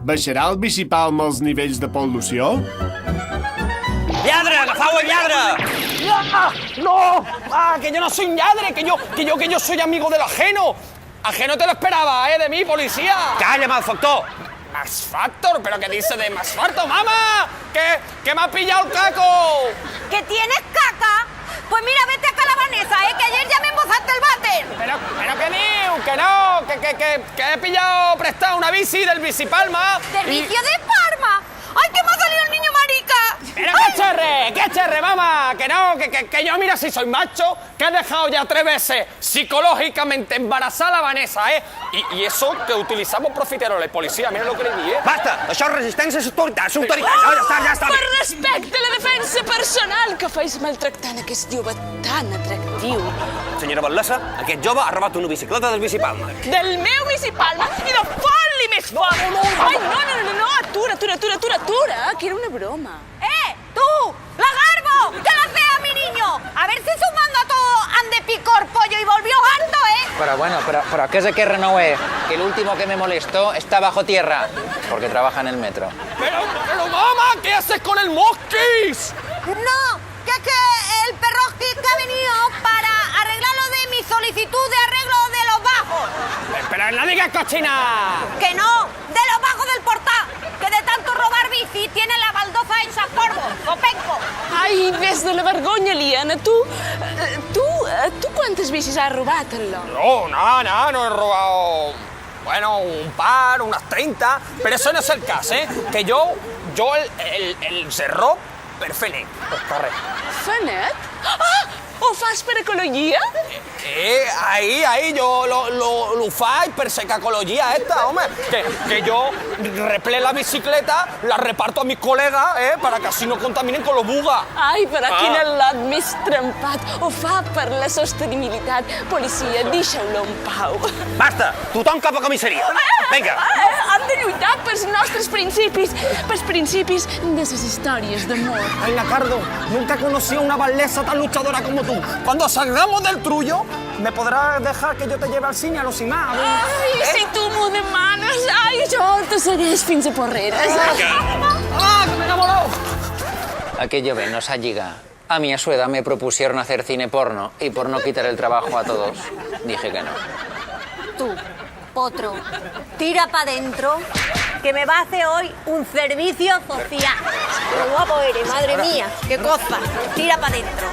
Baixarà el bicipalm els nivells de pol·lució? ¡Lladre! ¡Agafau el lladre! ¡Ah! ¡No! ¡Ah, que yo no soy un lladre! ¡Que yo soy amigo del ajeno! ¡Ajeno te lo esperaba, de mí, policía! ¡Calla, malfactor! ¿Max Factor? ¿Pero qué dice de Max Factor, mamá? ¿Que me ha pillado el caco? ¿Que tienes caca? Pues mira, vete acá a la Vanessa, que ayer ya me embozaste el váter. Pero que diu, que no, que he pillado prestado una bici del Bicipalma. ¿Del vicio de Parma? ¡Ay, que me ha salido el niño marica! ¡Pero qué cherre, mamá! Que no, que yo, mira, si soy macho, que he dejado ya 3 veces psicológicamente embarazada a Vanessa, Y eso que utilizamos profiteroles, policía, mira lo que le di, Basta! Això és resistència, és autoritat, ja està. Per respecte a la defensa personal que feis maltractant aquest jove tan atractiu. Senyora Batlessa, aquest jove ha robat una bicicleta del Bicipalma. Del meu Bicipalma i de fot-li més fort! Ai, no, atura, que era una broma. ¡Tú! ¡Lagarbo! ¡Que la sea mi niño! A ver si sumando a todo han de picor pollo y volvió harto, Pero bueno, pero ¿qué es de que Renové? Que el último que me molestó está bajo tierra, porque trabaja en el metro. Pero mamá, ¿qué haces con el mosquis? No, que es que el perroski que ha venido para arreglar lo de mi solicitud de arreglo de los bajos. Pero no digas cochina. Que no, de los bajos del portal, que de tanto robar bici tiene la baldosa hecha polvo, copenco. Ai, ves de la vergonya, Liana. Tu quantes bicis has robat, allò? No he robado... Bueno, un par, unas 30, pero eso no es el caso, Que yo el cerró per fer net, per carrer. Fer net? Ah! Ho fas per ecologia? Ahí yo lo faig per seca ecologia esta, home. Que yo replé la bicicleta, la reparto a mis colegas, para que así no contaminen con los bugas. Ai, però quin al·lot més trempat. Ho fa per la sostenibilitat. Policia, deixeu-lo en pau. Basta! Tothom cap a comissaria. Vinga! Hem de lluitar pels nostres principis, pels principis de les històries d'amor. Ay, Nacardo, nunca conocí a una batlesa tan luchadora como tú. Cuando salgamos del trullo, ¿me podrás dejar que yo te lleve al cine a los IMAX? Ai, si tu m'ho demanes, jo te segueix fins a Porreres. ¡Ah, que me enamoró! Aquello ven, nos ha llegado. A mí a su edad me propusieron hacer cine porno y por no quitar el trabajo a todos, dije que no. Tú, potro, tira para adentro, que me va a hacer hoy un servicio social. Qué guapo eres, madre mía, qué cosa. Tira para adentro.